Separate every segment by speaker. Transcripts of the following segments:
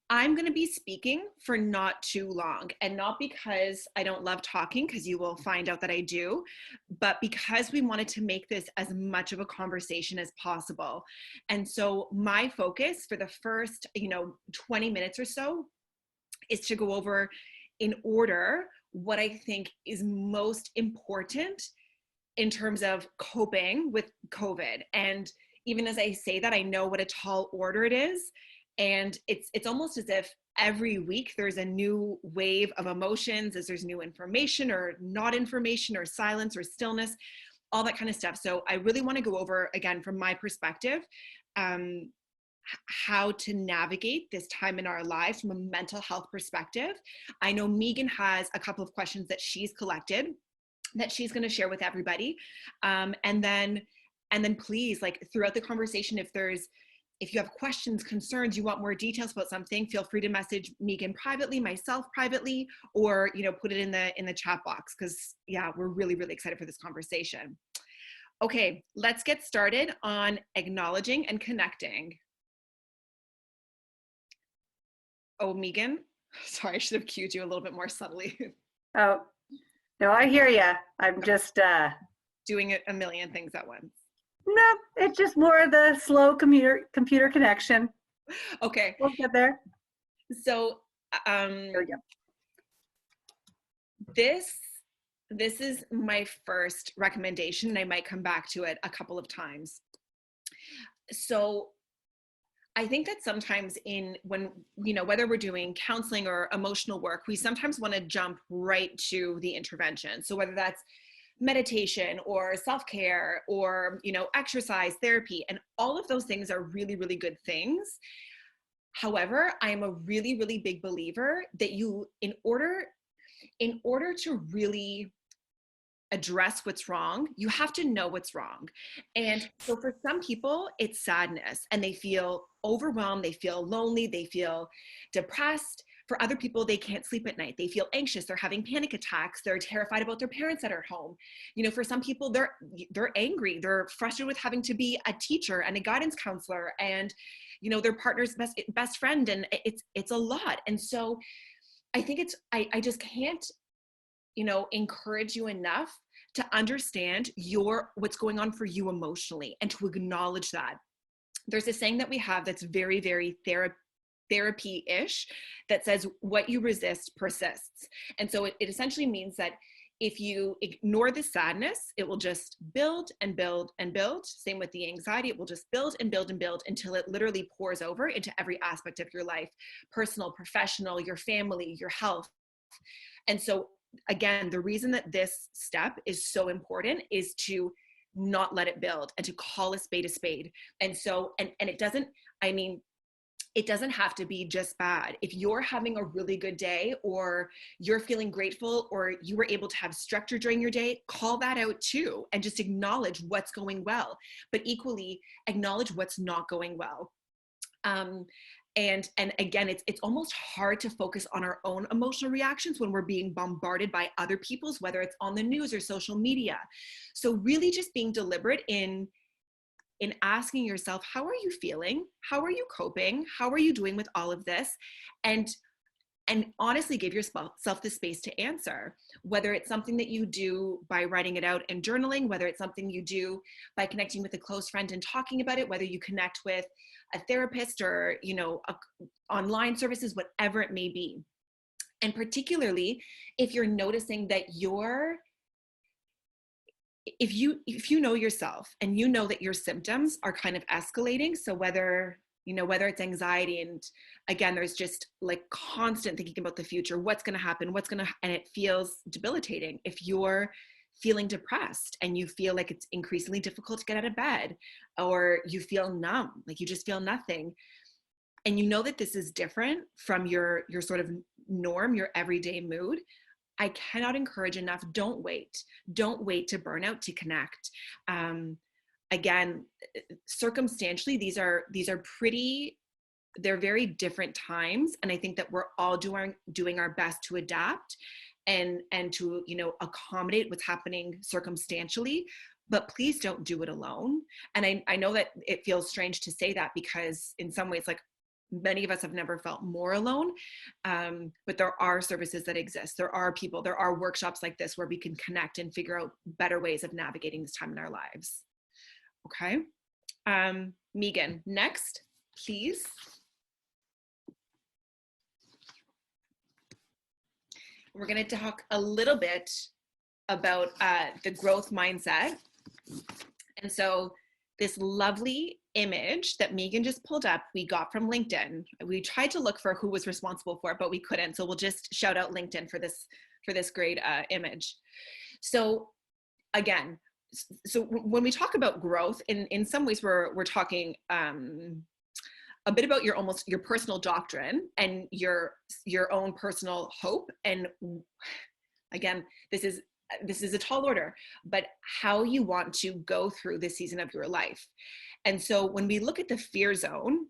Speaker 1: I'm going to be speaking for not too long, and not because I don't love talking, because you will find out that I do, but because we wanted to make this as much of a conversation as possible. And so my focus for the first, 20 minutes or so is to go over in order what I think is most important in terms of coping with COVID. And even as I say that, I know what a tall order it is. And it's almost as if every week there's a new wave of emotions, as there's new information or not information or silence or stillness, all that kind of stuff. So I really want to go over, again, from my perspective, how to navigate this time in our lives from a mental health perspective. I know Megan has a couple of questions that she's collected that she's going to share with everybody. And then please, like, throughout the conversation, if you have questions, concerns, you want more details about something, feel free to message Megan privately, myself privately, or, put it in the chat box, because yeah, we're really, really excited for this conversation. Okay, let's get started on acknowledging and connecting. Oh, Megan, sorry, I should have cued you a little bit more subtly.
Speaker 2: Oh, no, I hear you. I'm just
Speaker 1: doing a million things at once.
Speaker 2: No, it's just more of the slow computer connection.
Speaker 1: Okay.
Speaker 2: We'll get there.
Speaker 1: So
Speaker 2: there we go.
Speaker 1: This is my first recommendation, and I might come back to it a couple of times. So I think that sometimes when whether we're doing counseling or emotional work, we sometimes want to jump right to the intervention. So whether that's meditation or self-care or, exercise, therapy, and all of those things are really, really good things. However, I am a really, really big believer that in order to really address what's wrong, you have to know what's wrong. And so for some people, it's sadness, and they feel overwhelmed, they feel lonely, they feel depressed. For other people, they can't sleep at night. They feel anxious. They're having panic attacks. They're terrified about their parents that are home. For some people, they're angry. They're frustrated with having to be a teacher and a guidance counselor and, their partner's best friend. And it's a lot. And so I think I just can't, encourage you enough to understand what's going on for you emotionally and to acknowledge that. There's a saying that we have that's very, very therapy-ish that says, what you resist persists. And so it essentially means that if you ignore the sadness, it will just build and build and build. Same with the anxiety, it will just build and build and build until it literally pours over into every aspect of your life, personal, professional, your family, your health. And so again, the reason that this step is so important is to not let it build and to call a spade. And so, and it doesn't have to be just bad. If you're having a really good day, or you're feeling grateful, or you were able to have structure during your day, call that out too, and just acknowledge what's going well, but equally acknowledge what's not going well. And again, it's almost hard to focus on our own emotional reactions when we're being bombarded by other people's, whether it's on the news or social media. So really just being deliberate in asking yourself, how are you feeling? How are you coping? How are you doing with all of this? And honestly give yourself the space to answer, whether it's something that you do by writing it out and journaling, whether it's something you do by connecting with a close friend and talking about it, whether you connect with a therapist or, online services, whatever it may be. And particularly if you're noticing that if you know yourself and you know that your symptoms are kind of escalating, so whether it's anxiety, and again, there's just like constant thinking about the future, what's going to happen, and it feels debilitating. If you're feeling depressed and you feel like it's increasingly difficult to get out of bed, or you feel numb, like you just feel nothing, and you know that this is different from your sort of norm, your everyday mood, I cannot encourage enough, don't wait to burn out to connect. Again, circumstantially, these are they're very different times. And I think that we're all doing our best to adapt and to, accommodate what's happening circumstantially, but please don't do it alone. And I know that it feels strange to say that, because in some ways, like, many of us have never felt more alone, but there are services that exist. There are people, there are workshops like this where we can connect and figure out better ways of navigating this time in our lives. Okay. Megan, next, please. We're going to talk a little bit about the growth mindset. And so this lovely image that Megan just pulled up, we got from LinkedIn. We tried to look for who was responsible for it, but we couldn't. So we'll just shout out LinkedIn for this great image. So again, so when we talk about growth, in some ways we're talking a bit about your personal doctrine and your own personal hope. And again, this is a tall order, but how you want to go through this season of your life. And so when we look at the fear zone,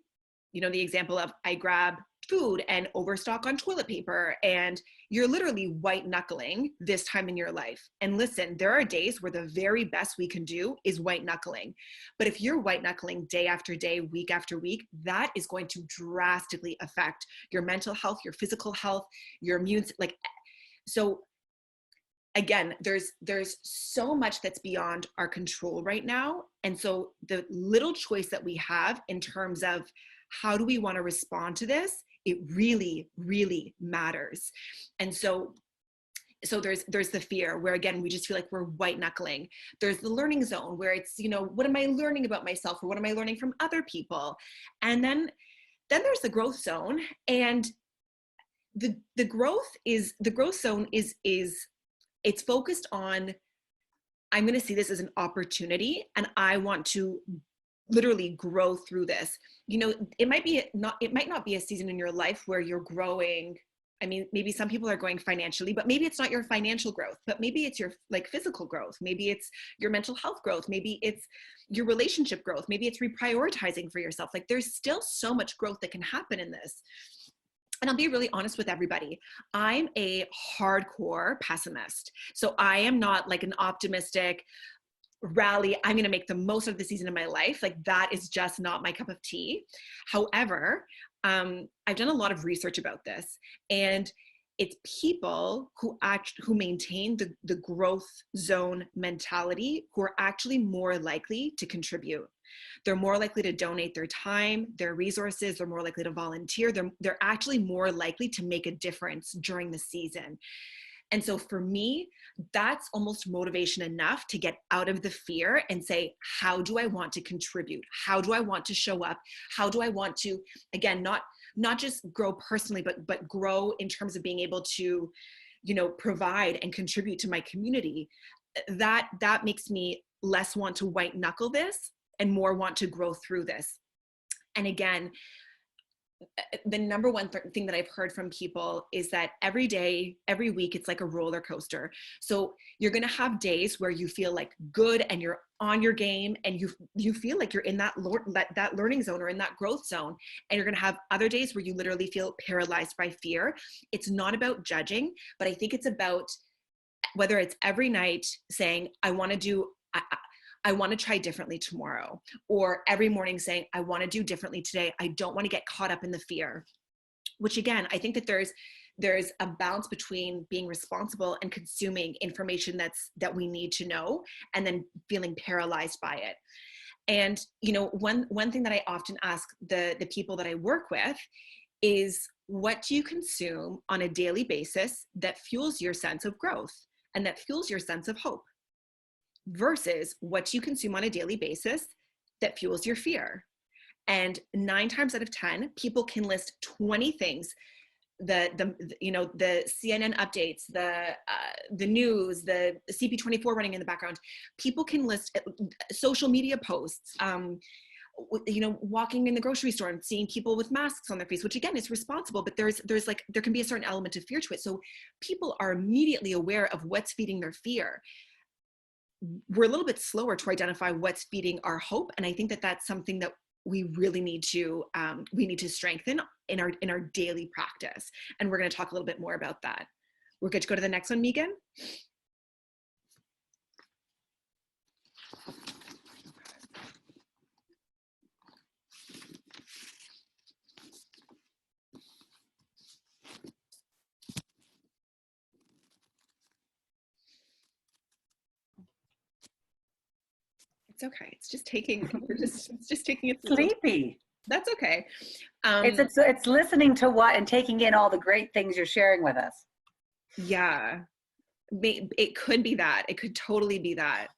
Speaker 1: you know, the example of I grab food and overstock on toilet paper, and you're literally white knuckling this time in your life. And listen, there are days where the very best we can do is white knuckling. But if you're white knuckling day after day, week after week, that is going to drastically affect your mental health, your physical health, your immune, so again, there's so much that's beyond our control right now. And so the little choice that we have in terms of how do we want to respond to this, it really, really matters. And so there's the fear where, again, we just feel like we're white knuckling. There's the learning zone where it's, you know, what am I learning about myself, or what am I learning from other people? And then there's the growth zone. And the growth zone is it's focused on, I'm going to see this as an opportunity, and I want to literally grow through this. You know, it might not be a season in your life where you're growing. I mean, maybe some people are growing financially, but maybe it's not your financial growth, but maybe it's your physical growth. Maybe it's your mental health growth. Maybe it's your relationship growth. Maybe it's reprioritizing for yourself. Like, there's still so much growth that can happen in this. And I'll be really honest with everybody. I'm a hardcore pessimist. So I am not like an optimistic rally, I'm going to make the most of the season of my life. Like, that is just not my cup of tea. However, I've done a lot of research about this, and it's people who maintain the growth zone mentality who are actually more likely to contribute. They're more likely to donate their time, their resources. They're more likely to volunteer. They're actually more likely to make a difference during the season. And so for me, that's almost motivation enough to get out of the fear and say, how do I want to contribute? How do I want to show up? How do I want to, again, not just grow personally, but grow in terms of being able to, you know, provide and contribute to my community? That makes me less want to white knuckle this and more want to grow through this. And again, the number one thing that I've heard from people is that every day, every week, it's like a roller coaster. So you're going to have days where you feel like good and you're on your game, and you feel like you're in that learning zone or in that growth zone. And you're going to have other days where you literally feel paralyzed by fear. It's not about judging, but I think it's about whether it's every night saying, I want to try differently tomorrow, or every morning saying, I want to do differently today. I don't want to get caught up in the fear, which again, I think that there's a balance between being responsible and consuming information that we need to know, and then feeling paralyzed by it. And, you know, one thing that I often ask the people that I work with is, what do you consume on a daily basis that fuels your sense of growth and that fuels your sense of hope? Versus what you consume on a daily basis that fuels your fear. And 9 times out of 10, people can list 20 things, the CNN updates, the news, the CP24 running in the background. People can list social media posts, walking in the grocery store and seeing people with masks on their face, which again is responsible, but there can be a certain element of fear to it. So people are immediately aware of what's feeding their fear. We're a little bit slower to identify what's feeding our hope. And I think that that's something that we really need to strengthen in our daily practice. And we're going to talk a little bit more about that. We're good to go to the next one, Megan. It's okay. It's just taking, it's just taking its little,
Speaker 2: Sleepy.
Speaker 1: that's okay.
Speaker 2: It's listening to what and taking in all the great things you're sharing with us.
Speaker 1: Yeah, it could be that. It could totally be that.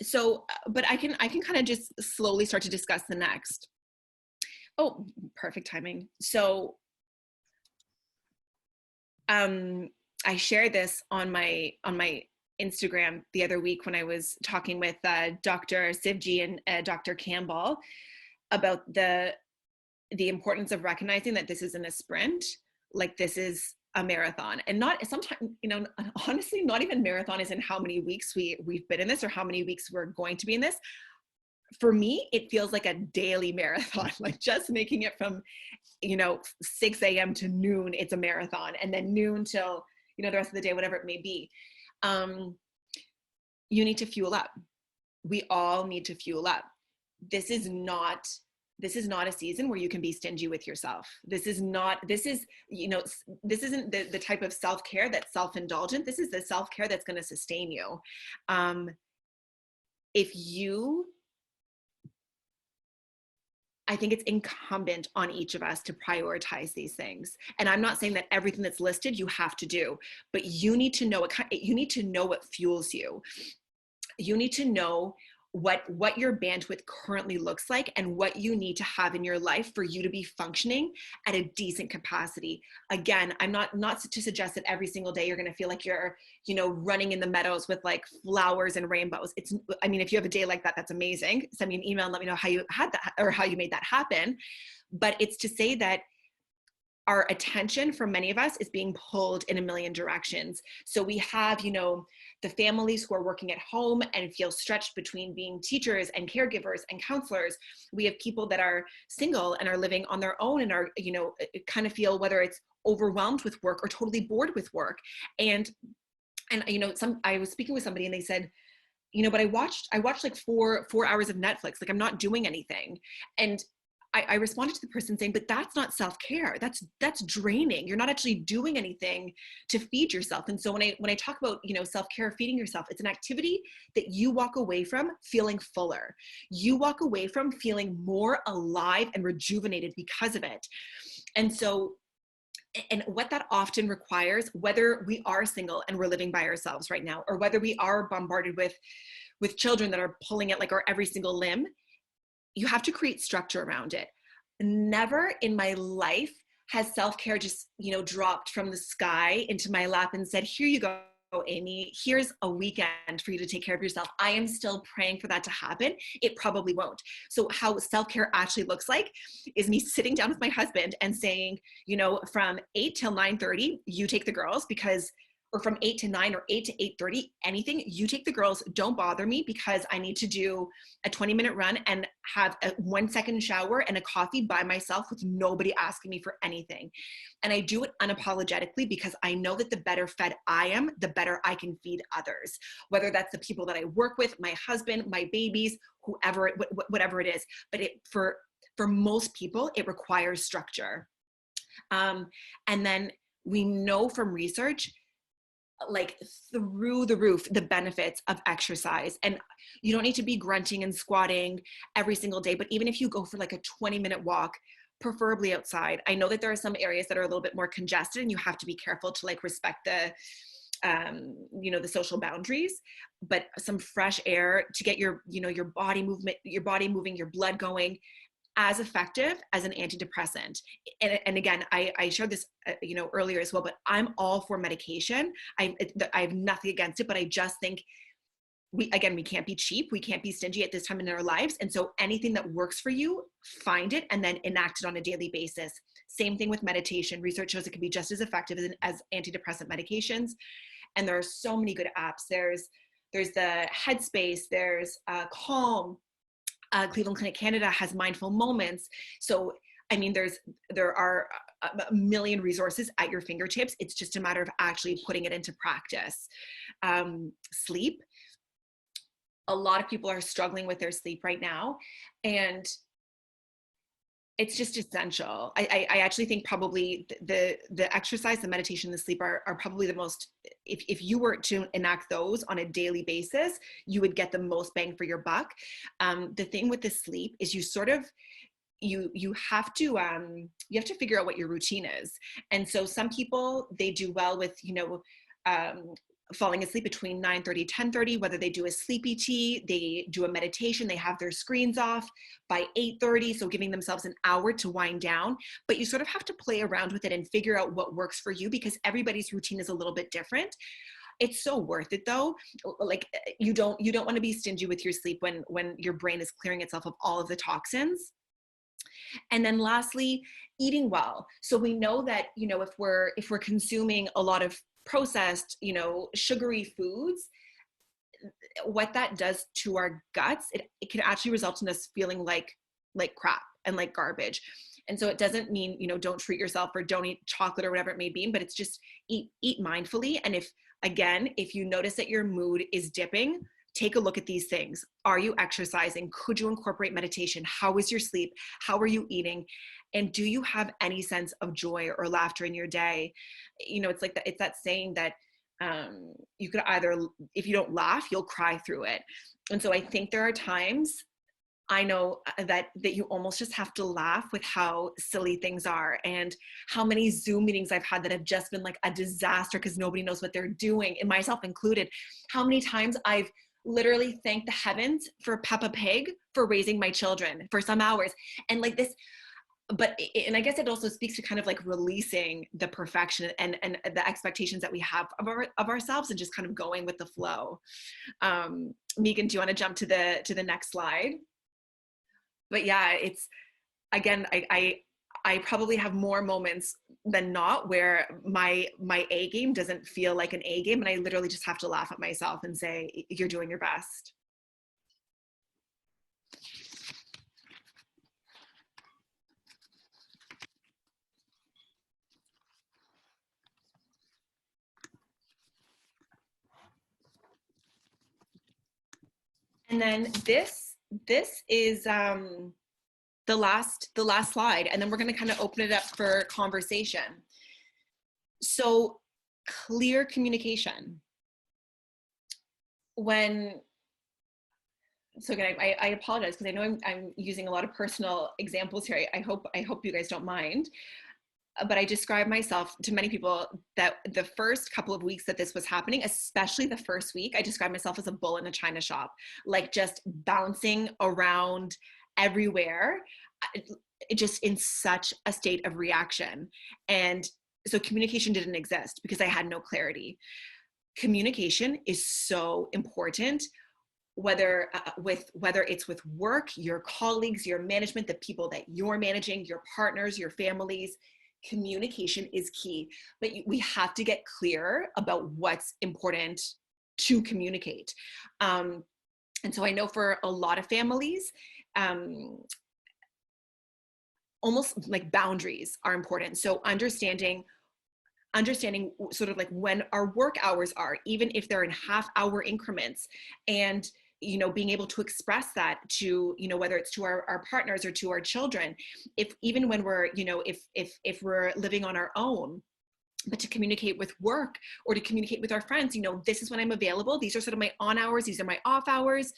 Speaker 1: So, but I can kind of just slowly start to discuss the next. Oh, perfect timing. So, I shared this on my Instagram the other week when I was talking with Dr. Sivji and Dr. Campbell about the importance of recognizing that this isn't a sprint, like this is a marathon. And not sometimes, you know, honestly, not even marathon is in how many weeks we've been in this or how many weeks we're going to be in this. For me, it feels like a daily marathon, like just making it from, you know, 6 a.m. to noon, it's a marathon. And then noon till, you know, the rest of the day, whatever it may be. You need to fuel up. We all need to fuel up. This is not a season where you can be stingy with yourself. This is, you know, this isn't the type of self-care that's self-indulgent. This is the self-care that's going to sustain you. I think it's incumbent on each of us to prioritize these things. And I'm not saying that everything that's listed you have to do, but you need to know what fuels you. You need to know what your bandwidth currently looks like and what you need to have in your life for you to be functioning at a decent capacity. Again, I'm not to suggest that every single day you're going to feel like you're, you know, running in the meadows with like flowers and rainbows. I mean, if you have a day like that, that's amazing. Send me an email and let me know how you had that or how you made that happen. But it's to say that our attention for many of us is being pulled in a million directions. So we have, you know, the families who are working at home and feel stretched between being teachers and caregivers and counselors. We have people that are single and are living on their own and are, you know, kind of feel whether it's overwhelmed with work or totally bored with work. And you know, I was speaking with somebody and they said, you know, but I watched like four hours of Netflix. Like I'm not doing anything. And I responded to the person saying, but that's not self-care. That's draining. You're not actually doing anything to feed yourself. And so when I talk about, you know, self-care, feeding yourself, it's an activity that you walk away from feeling fuller. You walk away from feeling more alive and rejuvenated because of it. And so, and what that often requires, whether we are single and we're living by ourselves right now, or whether we are bombarded with children that are pulling at like our every single limb, you have to create structure around it. Never in my life has self-care just, you know, dropped from the sky into my lap and said, here you go, Amy, here's a weekend for you to take care of yourself. I am still praying for that to happen. It probably won't. So how self-care actually looks like is me sitting down with my husband and saying, you know, from 8 till 9:30, you take the girls or from 8 to 9 or 8 to 8:30, anything, you take the girls, don't bother me because I need to do a 20-minute run and have a 1-second shower and a coffee by myself with nobody asking me for anything. And I do it unapologetically because I know that the better fed I am, the better I can feed others, whether that's the people that I work with, my husband, my babies, whoever, whatever it is. But for most people, it requires structure. And then we know from research, like through the roof, the benefits of exercise. And you don't need to be grunting and squatting every single day, but even if you go for like a 20-minute walk, preferably outside. I know that there are some areas that are a little bit more congested and you have to be careful to like respect the you know, the social boundaries, but some fresh air to get your, you know, your body moving, your blood going, as effective as an antidepressant. And again, I shared this, you know, earlier as well, but I'm all for medication. I have nothing against it, but I just think we can't be cheap. We can't be stingy at this time in our lives. And so anything that works for you, find it and then enact it on a daily basis. Same thing with meditation. Research shows it can be just as effective as antidepressant medications. And there are so many good apps. There's the Headspace, there's Calm. Cleveland Clinic Canada has mindful moments. So, I mean, there are a million resources at your fingertips. It's just a matter of actually putting it into practice. Sleep. A lot of people are struggling with their sleep right now. And It's just essential. I actually think probably the exercise, the meditation, the sleep are probably the most, if you were to enact those on a daily basis, you would get the most bang for your buck. The thing with the sleep is you sort of, you have to figure out what your routine is. And so some people, they do well with, falling asleep between 9:30, 10:30, whether they do a sleepy tea, they do a meditation, they have their screens off by 8:30, so giving themselves an hour to wind down. But you sort of have to play around with it and figure out what works for you, because everybody's routine is a little bit different. It's so worth it though. Like, you don't want to be stingy with your sleep when your brain is clearing itself of all of the toxins. And then lastly, eating well. So we know that, if we're consuming a lot of processed, sugary foods, what that does to our guts, it can actually result in us feeling like crap and like garbage. And so it doesn't mean, don't treat yourself or don't eat chocolate or whatever it may be, but it's just eat mindfully. And if you notice that your mood is dipping, take a look at these things. Are you exercising? Could you incorporate meditation? How is your sleep? How are you eating? And do you have any sense of joy or laughter in your day? It's like that, it's that saying that you could either, if you don't laugh, you'll cry through it. And so I think there are times, I know that you almost just have to laugh with how silly things are, and how many Zoom meetings I've had that have just been like a disaster because nobody knows what they're doing, and myself included. How many times I've literally thanked the heavens for Peppa Pig for raising my children for some hours. And like this, and I guess it also speaks to kind of like releasing the perfection and the expectations that we have of ourselves, and just kind of going with the flow. Megan, do you want to jump to the next slide? But yeah, it's, again, I probably have more moments than not where my A game doesn't feel like an A game, and I literally just have to laugh at myself and say, you're doing your best. And then this is the last slide, and then we're going to kind of open it up for conversation. So, clear communication. So again, I apologize because I know I'm using a lot of personal examples here. I hope you guys don't mind. But I describe myself to many people that the first couple of weeks that this was happening, especially the first week, I describe myself as a bull in a china shop, like just bouncing around everywhere, just in such a state of reaction. And so communication didn't exist because I had no clarity. Communication is so important, whether it's with work, your colleagues, your management, the people that you're managing, your partners, your families. Communication is key, but we have to get clear about what's important to communicate. And so I know for a lot of families, almost like boundaries are important. So understanding sort of like when our work hours are, even if they're in half-hour increments, and being able to express that to, whether it's to our partners or to our children, even when we're, if we're living on our own, but to communicate with work or to communicate with our friends, this is when I'm available. These are sort of my on hours. These are my off hours.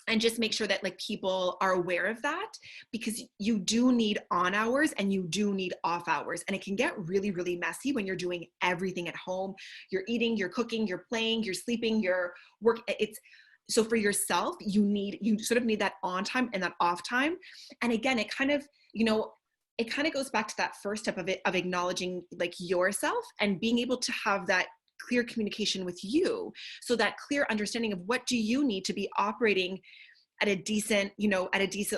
Speaker 1: And just make sure that like people are aware of that, because you do need on hours and you do need off hours. And it can get really, really messy when you're doing everything at home. You're eating, you're cooking, you're playing, you're sleeping, you're work. So for yourself, you sort of need that on time and that off time. And again, it kind of goes back to that first step of acknowledging like yourself and being able to have that clear communication with you. So that clear understanding of what do you need to be operating at a decent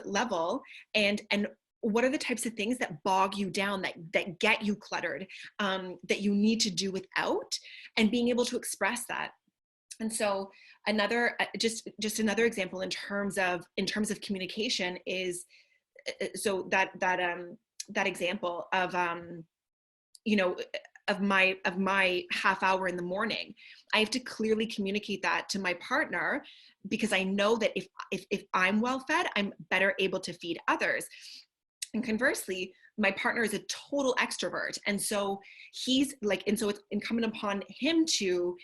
Speaker 1: level, and what are the types of things that bog you down, that get you cluttered, that you need to do without, and being able to express that. And so another another example in terms of communication is, so that example of of my half hour in the morning, I have to clearly communicate that to my partner, because I know that if I'm well fed, I'm better able to feed others. And conversely, my partner is a total extrovert. And so he's like, and so it's incumbent upon him to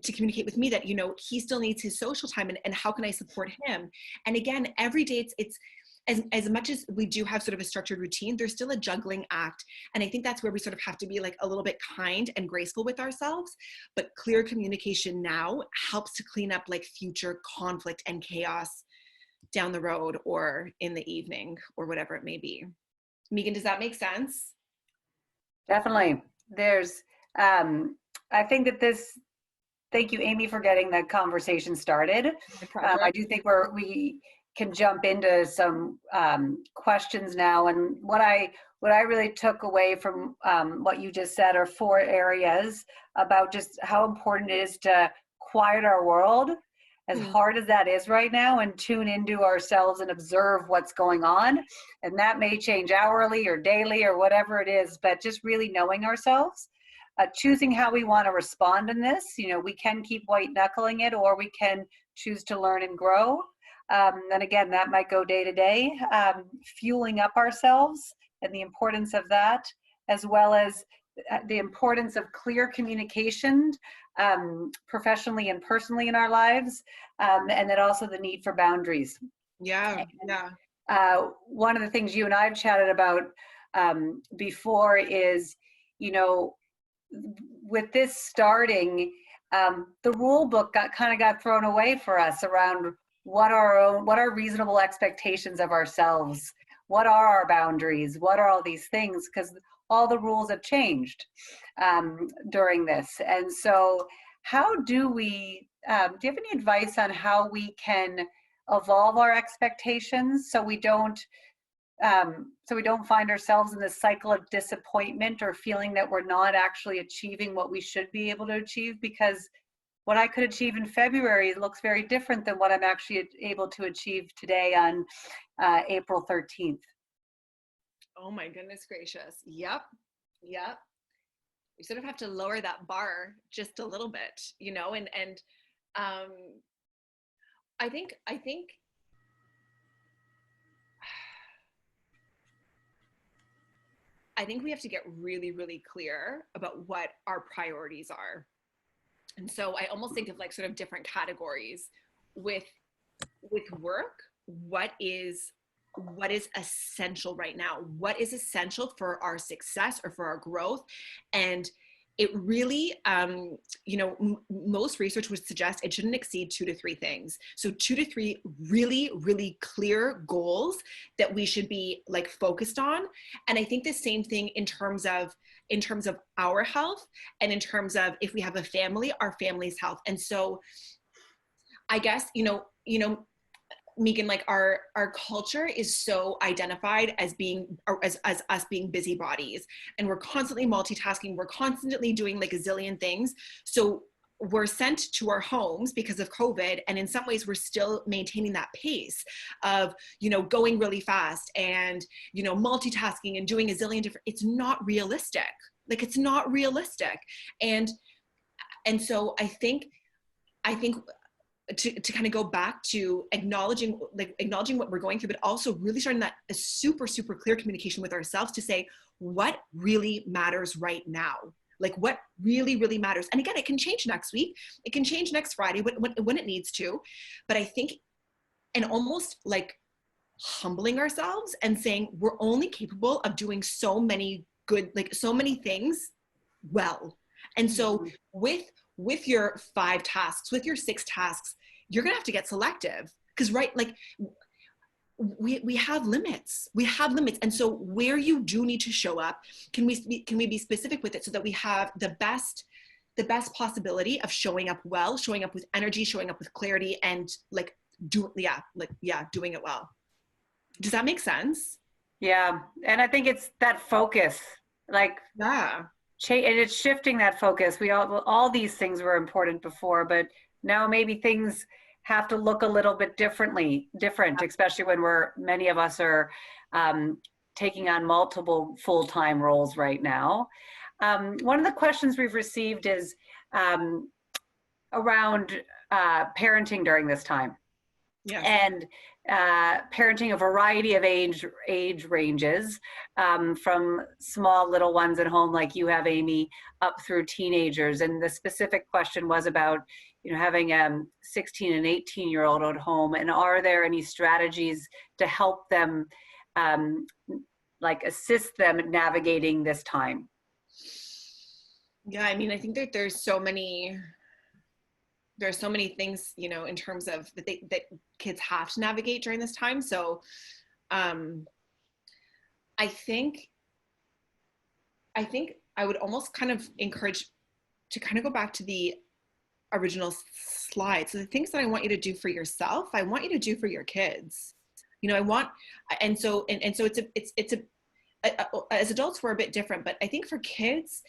Speaker 1: communicate with me that, you know, he still needs his social time, and how can I support him? And again, every day it's as much as we do have sort of a structured routine, there's still a juggling act. And I think that's where we sort of have to be like a little bit kind and graceful with ourselves. But clear communication now helps to clean up like future conflict and chaos down the road or in the evening or whatever it may be. Megan, does that make sense?
Speaker 2: Definitely. There's, I think that thank you, Amy, for getting the conversation started. I do think we can jump into some questions now. And what I really took away from what you just said are 4 areas about just how important it is to quiet our world, as hard as that is right now, and tune into ourselves and observe what's going on. And that may change hourly or daily or whatever it is, but just really knowing ourselves, choosing how we want to respond in this. You know, we can keep white knuckling it, or we can choose to learn and grow. And again, that might go day to day, fueling up ourselves and the importance of that, as well as the importance of clear communication, professionally and personally in our lives, and then also the need for boundaries.
Speaker 1: Yeah, yeah.
Speaker 2: One of the things you and I have chatted about before is, you know, with this starting, the rule book got thrown away for us around what are reasonable expectations of ourselves, what are our boundaries, what are all these things, because all the rules have changed during this. And so how do we, do you have any advice on how we can evolve our expectations so we don't find ourselves in this cycle of disappointment or feeling that we're not actually achieving what we should be able to achieve? Because what I could achieve in February looks very different than what I'm actually able to achieve today on April 13th.
Speaker 1: Oh my goodness gracious. Yep. Yep. You sort of have to lower that bar just a little bit, you know, and I think we have to get really, really clear about what our priorities are. And so I almost think of like sort of different categories with work. What is essential right now? What is essential for our success or for our growth? And it really, you know, most research would suggest it shouldn't exceed 2 to 3 things. So 2 to 3 really, really clear goals that we should be like focused on. And I think the same thing in terms of our health, and in terms of if we have a family, our family's health. And so I guess, you know, Megan, like our culture is so identified as being as us being busybodies, and we're constantly multitasking. We're constantly doing like a zillion things. So we're sent to our homes because of COVID, and in some ways we're still maintaining that pace of, you know, going really fast and, you know, multitasking and doing a zillion different. It's not realistic. Like, it's not realistic. And so I think to kind of go back to acknowledging what we're going through, but also really starting that a super, super clear communication with ourselves to say what really matters right now. Like, what really, really matters. And again, it can change next week. It can change next Friday when it needs to. But I think, and almost like humbling ourselves and saying we're only capable of doing so many good, like so many things well. And so with your 5 tasks, with your 6 tasks, you're going to have to get selective, because right, like we have limits. And so where you do need to show up, can we be specific with it so that we have the best possibility of showing up well, showing up with energy, showing up with clarity, and doing it well. Does that make sense?
Speaker 2: Yeah. And I think it's that focus, like,
Speaker 1: yeah.
Speaker 2: And it's shifting that focus. All these things were important before, but now maybe things have to look a little bit different, especially when many of us are taking on multiple full-time roles right now. One of the questions we've received is around parenting during this time.
Speaker 1: Yes.
Speaker 2: and parenting a variety of age ranges, from small little ones at home like you have, Amy, up through teenagers. And the specific question was about, having a 16 and 18-year-old at home, and are there any strategies to help them, like assist them navigating this time?
Speaker 1: Yeah, I mean, I think that there's so many things, in terms of that kids have to navigate during this time. So I think I would almost kind of encourage to kind of go back to the original slide. So the things that I want you to do for yourself, I want you to do for your kids. I want, and so it's as adults, we're a bit different, but I think for kids,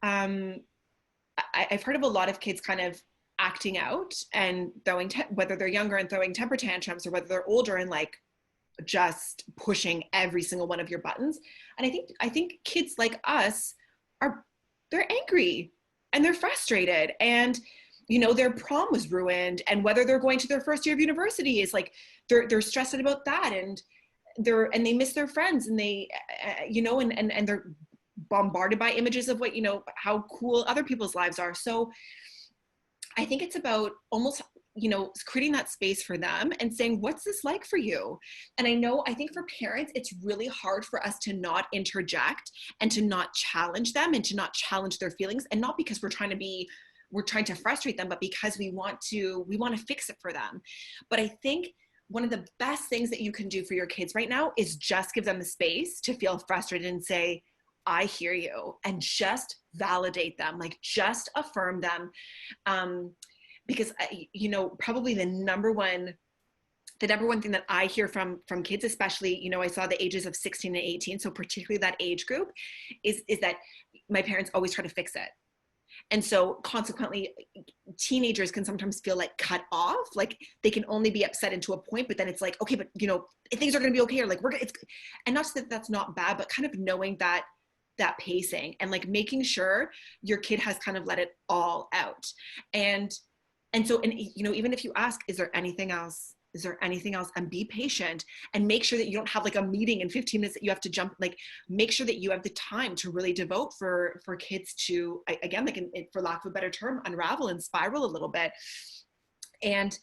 Speaker 1: I've heard of a lot of kids kind of acting out and throwing, whether they're younger and throwing temper tantrums, or whether they're older and like just pushing every single one of your buttons. And I think kids like us they're angry and they're frustrated, and their prom was ruined, and whether they're going to their first year of university is like they're stressed about that, and they miss their friends, and they and they're bombarded by images of what how cool other people's lives are. So I think it's about almost creating that space for them and saying, what's this like for you? And I think for parents, it's really hard for us to not interject and to not challenge them and to not challenge their feelings, and not because we're trying to frustrate them, but because we want to fix it for them. But I think one of the best things that you can do for your kids right now is just give them the space to feel frustrated and say, I hear you, and just validate them, like just affirm them. Because probably the number one thing that I hear from kids, especially, I saw the ages of 16 and 18, so particularly that age group, is that my parents always try to fix it. And so consequently, teenagers can sometimes feel like cut off, like they can only be upset into a point, but then it's like, okay, but things are going to be okay, or like and not that that's not bad, but kind of knowing that pacing, and like making sure your kid has kind of let it all out. And so, even if you ask, is there anything else? Is there anything else? And be patient, and make sure that you don't have like a meeting in 15 minutes that you have to jump, like make sure that you have the time to really devote for kids to, again, like for lack of a better term, unravel and spiral a little bit. And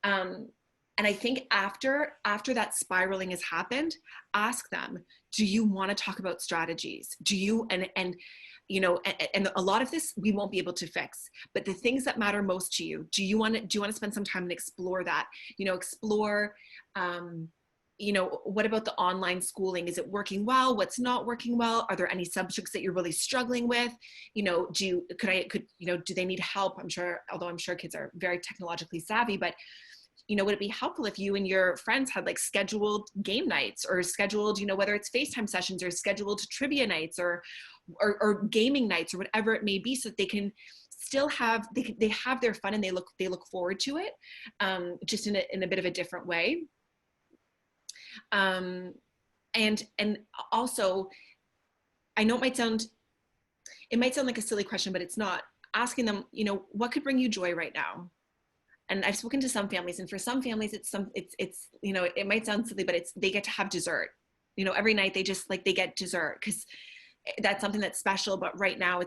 Speaker 1: I think after that spiraling has happened, ask them, do you want to talk about strategies? Do you, and a lot of this we won't be able to fix, but the things that matter most to you, do you want to spend some time and explore that? Explore, what about the online schooling? Is it working well? What's not working well? Are there any subjects that you're really struggling with? Do they need help? I'm sure kids are very technologically savvy, but would it be helpful if you and your friends had like scheduled game nights, or scheduled, whether it's FaceTime sessions or scheduled trivia nights or gaming nights, or whatever it may be, so that they can still have, they have their fun and they look forward to it, just in a bit of a different way. And also, I know it might sound like a silly question, but it's not. Asking them, what could bring you joy right now? And I've spoken to some families, and for some families, it's it might sound silly, but they get to have dessert. Every night they get dessert because that's something that's special. But right now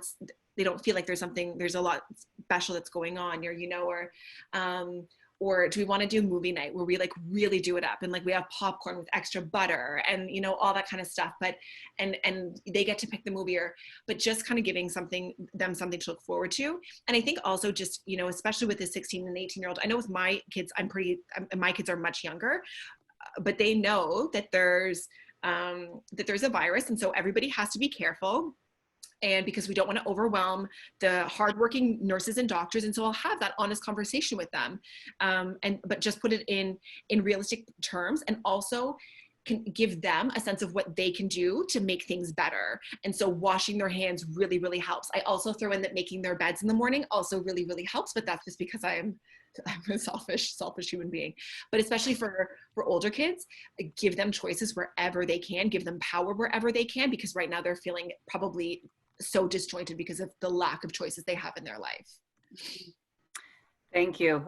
Speaker 1: they don't feel like there's a lot special that's going on, or do we want to do movie night where we like really do it up and like we have popcorn with extra butter and all that kind of stuff, but and they get to pick the movie, but just kind of giving something to look forward to. And I think also just especially with the 16 and 18-year-old, I know with my kids, my kids are much younger, but they know that there's a virus, and so everybody has to be careful. And because we don't want to overwhelm the hardworking nurses and doctors. And so I'll have that honest conversation with them, but just put it in realistic terms, and also can give them a sense of what they can do to make things better. And so washing their hands really, really helps. I also throw in that making their beds in the morning also really, really helps, but that's just because I'm a selfish human being. But especially for older kids, give them choices wherever they can, give them power wherever they can, because right now they're feeling probably so disjointed because of the lack of choices they have in their life.
Speaker 2: Thank you,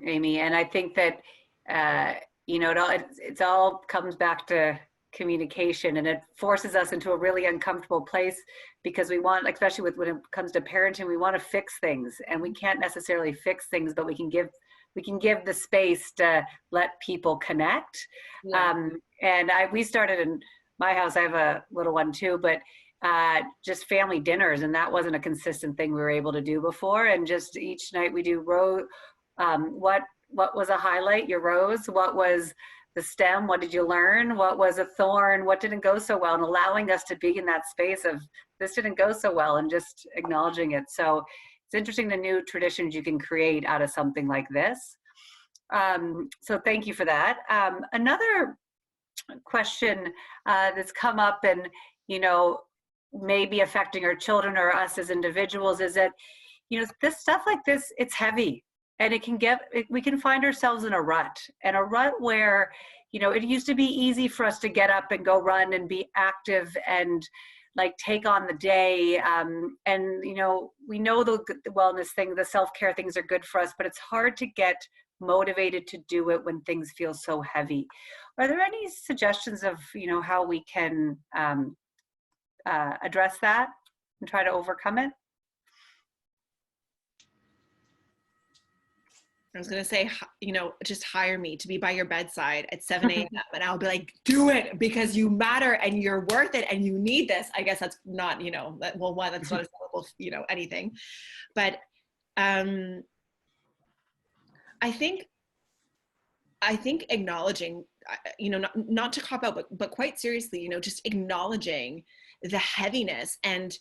Speaker 2: Amy. And I think that, it's all comes back to communication, and it forces us into a really uncomfortable place because we want, especially when it comes to parenting, we want to fix things, and we can't necessarily fix things, but we can give the space to let people connect.
Speaker 1: Yeah.
Speaker 2: And we started in my house. I have a little one too, but just family dinners, and that wasn't a consistent thing we were able to do before. And just each night we do what was a highlight, your rose, what was the stem, what did you learn, what was a thorn, what didn't go so well, and allowing us to be in that space of this didn't go so well and just acknowledging it. So it's interesting the new traditions you can create out of something like this. So thank you for that. Another question that's come up and, maybe affecting our children or us as individuals is that, this stuff like this, it's heavy, and we can find ourselves in a rut where, it used to be easy for us to get up and go run and be active and like take on the day. And, we know the wellness thing, the self-care things are good for us, but it's hard to get motivated to do it when things feel so heavy. Are there any suggestions of, how we can address that and try to overcome it?
Speaker 1: I was going to say, just hire me to be by your bedside at 7 a.m. and I'll be like, do it because you matter and you're worth it and you need this. I guess that's not, one, that's not a sellable, anything. But I think acknowledging, not to cop out, but quite seriously, just acknowledging the heaviness and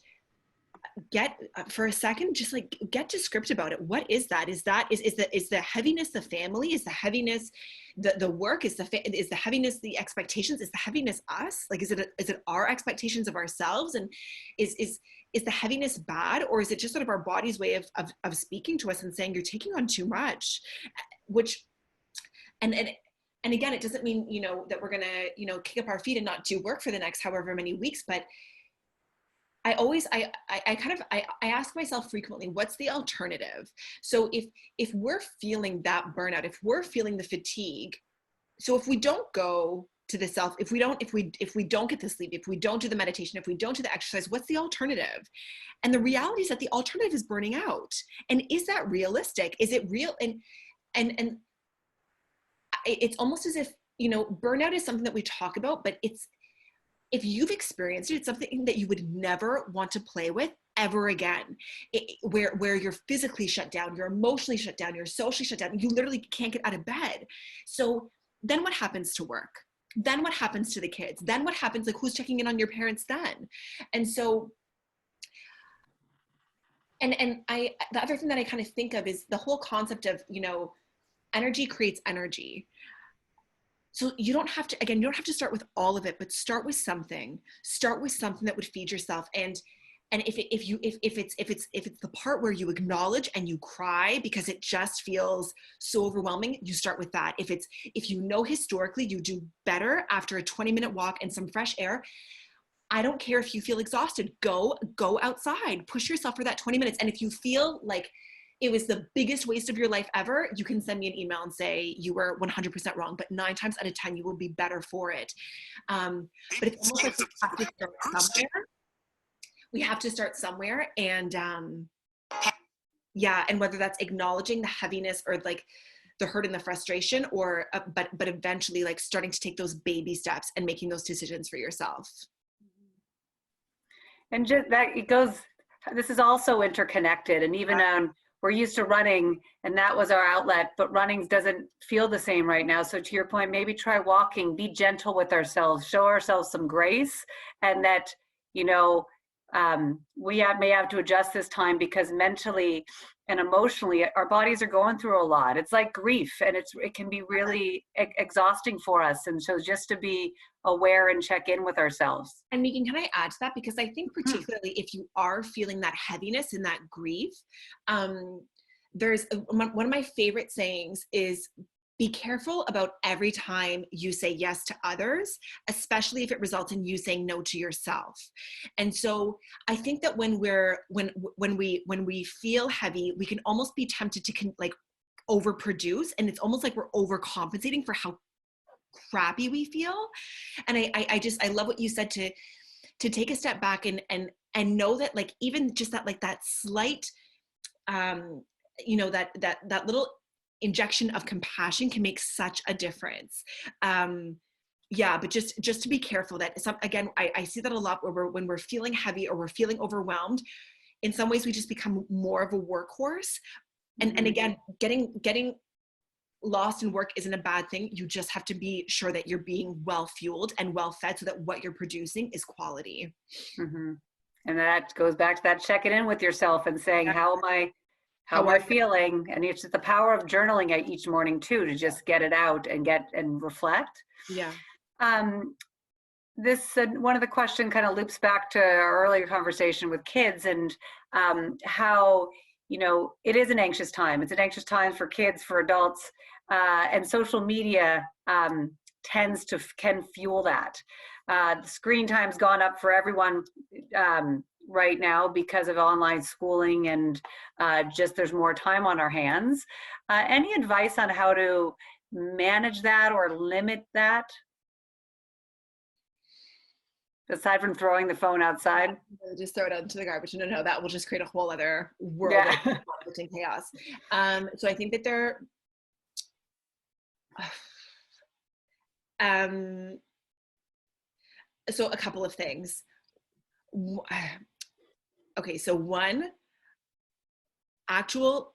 Speaker 1: get for a second, just like get descriptive about it. What is that? Is the heaviness the family? Is the heaviness the work? Is the heaviness the expectations? Is the heaviness us? Like, is it our expectations of ourselves? And is the heaviness bad, or is it just sort of our body's way of speaking to us and saying you're taking on too much? Which and again, it doesn't mean that we're gonna kick up our feet and not do work for the next however many weeks, but I ask myself frequently, what's the alternative? So if we're feeling that burnout, if we're feeling the fatigue, so if we don't go to the self, if we don't get the sleep, if we don't do the meditation, if we don't do the exercise, what's the alternative? And the reality is that the alternative is burning out. And is that realistic? Is it real? And it's almost as if, burnout is something that we talk about, but if you've experienced it, it's something that you would never want to play with ever again, where you're physically shut down, you're emotionally shut down, you're socially shut down, you literally can't get out of bed. So then what happens to work? Then what happens to the kids? Then what happens, like who's checking in on your parents then? And so, the other thing that I kind of think of is the whole concept of, energy creates energy. So you don't have to start with all of it, but start with something that would feed yourself. And if it's the part where you acknowledge and you cry because it just feels so overwhelming, you start with that. If historically you do better after a 20-minute walk and some fresh air, I don't care if you feel exhausted, go outside, push yourself for that 20 minutes. And if you feel like it was the biggest waste of your life ever, you can send me an email and say you were 100% wrong, but 9 times out of 10, you will be better for it. But it's almost like we have to start somewhere. We have to start somewhere. And and whether that's acknowledging the heaviness or like the hurt and the frustration, or, but eventually like starting to take those baby steps and making those decisions for yourself.
Speaker 2: And just that this is also interconnected. And even we're used to running and that was our outlet, but running doesn't feel the same right now. So to your point, maybe try walking, be gentle with ourselves, show ourselves some grace, and that, we may have to adjust this time because mentally and emotionally, our bodies are going through a lot. It's like grief, and it can be really exhausting for us. And so just to be aware and check in with ourselves.
Speaker 1: And Megan, can I add to that? Because I think particularly if you are feeling that heaviness and that grief, there's one of my favorite sayings is, be careful about every time you say yes to others, especially if it results in you saying no to yourself. And so I think that when we feel heavy, we can almost be tempted to overproduce, and it's almost like we're overcompensating for how crappy we feel. And I love what you said, to take a step back and know that, like, even just that, like, that slight, that little injection of compassion can make such a difference. But just to be careful that again, I see that a lot when we're feeling heavy or we're feeling overwhelmed. In some ways, we just become more of a workhorse. And again, getting lost in work isn't a bad thing. You just have to be sure that you're being well fueled and well fed, so that what you're producing is quality.
Speaker 2: Mm-hmm. And that goes back to that checking in with yourself and saying, how am I feeling? And it's the power of journaling each morning too, to just get it out and reflect.
Speaker 1: Yeah.
Speaker 2: This one of the question kind of loops back to our earlier conversation with kids, and how, it is an anxious time. It's an anxious time for kids, for adults, and social media can fuel that. The screen time's gone up for everyone right now because of online schooling, and just there's more time on our hands. Any advice on how to manage that or limit that? Aside from throwing the phone outside?
Speaker 1: Just throw it out into the garbage. No, that will just create a whole other world of conflict and chaos. So I think that so a couple of things. Okay, so one, actual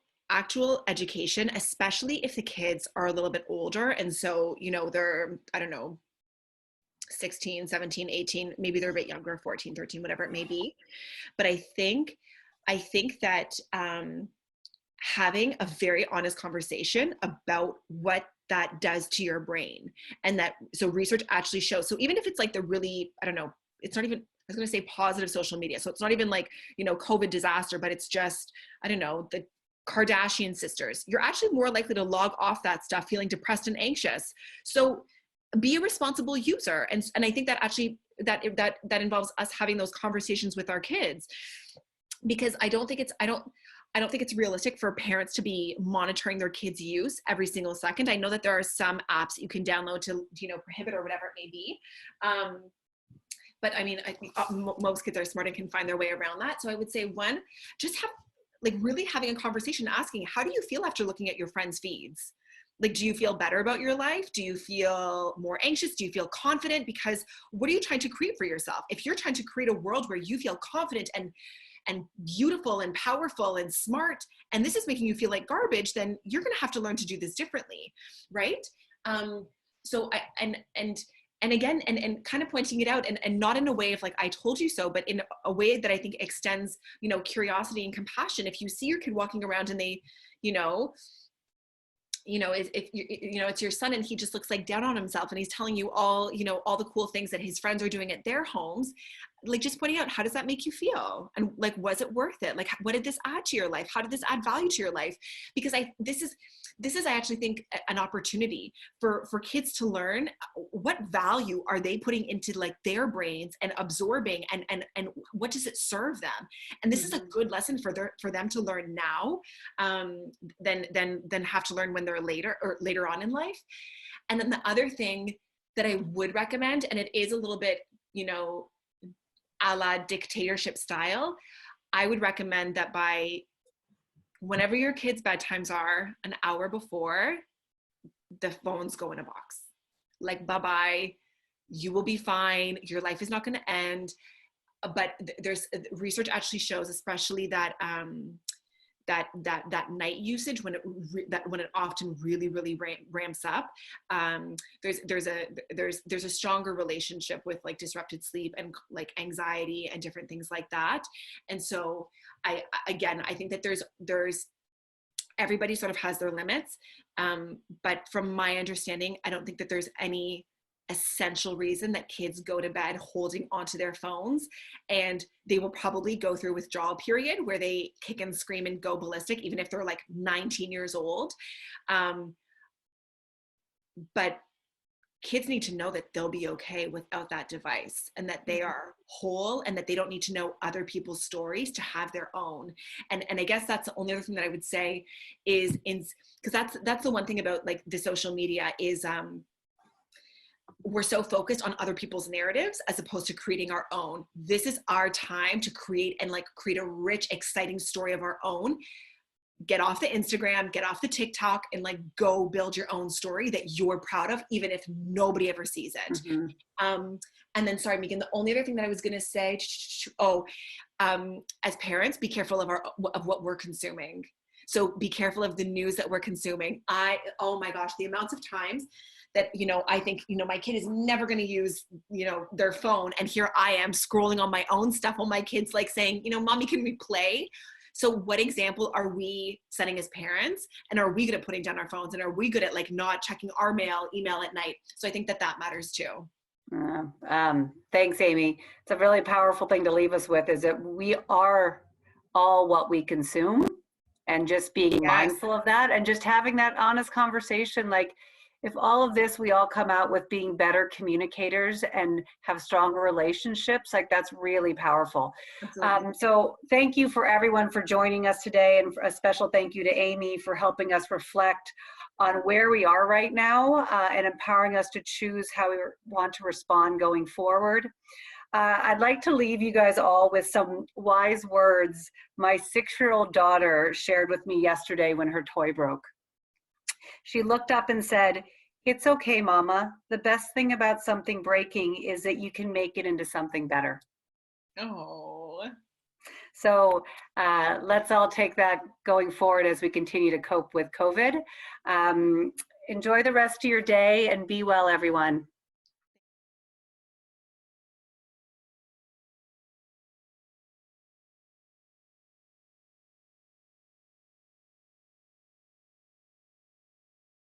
Speaker 1: education, especially if the kids are a little bit older, and so they're, I don't know, 16, 17, 18, maybe they're a bit younger, 14, 13, whatever it may be. But I think that having a very honest conversation about what that does to your brain, and so research actually shows, so even if it's like the really, I don't know, it's not even, I was going to say positive social media, so it's not even like, COVID disaster, but it's just, I don't know, the Kardashian sisters, you're actually more likely to log off that stuff feeling depressed and anxious. So be a responsible user. And I think that actually that involves us having those conversations with our kids, because I don't think it's realistic for parents to be monitoring their kids' use every single second. I know that there are some apps that you can download to, prohibit or whatever it may be. But I mean, I think most kids are smart and can find their way around that. So I would say, one, just have, like, really having a conversation, asking, how do you feel after looking at your friends' feeds? Like, do you feel better about your life? Do you feel more anxious? Do you feel confident? Because what are you trying to create for yourself? If you're trying to create a world where you feel confident and beautiful and powerful and smart, and this is making you feel like garbage, then you're going to have to learn to do this differently, right? So again, kind of pointing it out, and not in a way of like, I told you so, but in a way that I think extends, curiosity and compassion. If you see your kid walking around and they, if it's your son and he just looks like down on himself and he's telling you all, all the cool things that his friends are doing at their homes, like, just pointing out, how does that make you feel? And like, was it worth it? Like, what did this add to your life? How did this add value to your life? Because this is, I actually think, an opportunity for kids to learn what value are they putting into, like, their brains and absorbing, and what does it serve them? And this is a good lesson for them to learn now, than have to learn when they're later on in life. And then the other thing that I would recommend, and it is a little bit, a la dictatorship style, I would recommend that whenever your kids' bedtimes are, an hour before, the phones go in a box. Like, bye-bye, you will be fine. Your life is not going to end. But there's research actually shows, especially that that night usage, when it often really ramps up, there's a stronger relationship with, like, disrupted sleep and, like, anxiety and different things like that. And so I think that there's everybody sort of has their limits, but from my understanding, I don't think that there's any essential reason that kids go to bed holding onto their phones, and they will probably go through a withdrawal period where they kick and scream and go ballistic, even if they're like 19 years old. But kids need to know that they'll be okay without that device, and that they are whole, and that they don't need to know other people's stories to have their own. And I guess that's the only other thing that I would say is, because that's the one thing about like the social media is we're so focused on other people's narratives as opposed to creating our own. This is our time to create a rich, exciting story of our own. Get off the Instagram, get off the TikTok, and like go build your own story that you're proud of, even if nobody ever sees it. And then, sorry, Megan, the only other thing that I was gonna say, as parents, be careful of what we're consuming. So be careful of the news that we're consuming. Oh my gosh, the amounts of times that, I think, my kid is never going to use, their phone. And here I am scrolling on my own stuff while my kid's like saying, Mommy, can we play? So what example are we setting as parents? And are we good at putting down our phones? And are we good at like not checking our email at night? So I think that matters too.
Speaker 2: Thanks, Amy. It's a really powerful thing to leave us with, is that we are all what we consume, and just being mindful of that, and just having that honest conversation. Like, if all of this, we all come out with being better communicators and have stronger relationships, like that's really powerful. So thank you for everyone for joining us today, and a special thank you to Amy for helping us reflect on where we are right now, and empowering us to choose how we want to respond going forward. I'd like to leave you guys all with some wise words my 6-year-old daughter shared with me yesterday when her toy broke. She looked up and said, "It's okay, Mama. The best thing about something breaking is that you can make it into something better."
Speaker 1: Oh.
Speaker 2: So let's all take that going forward as we continue to cope with COVID. Enjoy the rest of your day and be well, everyone.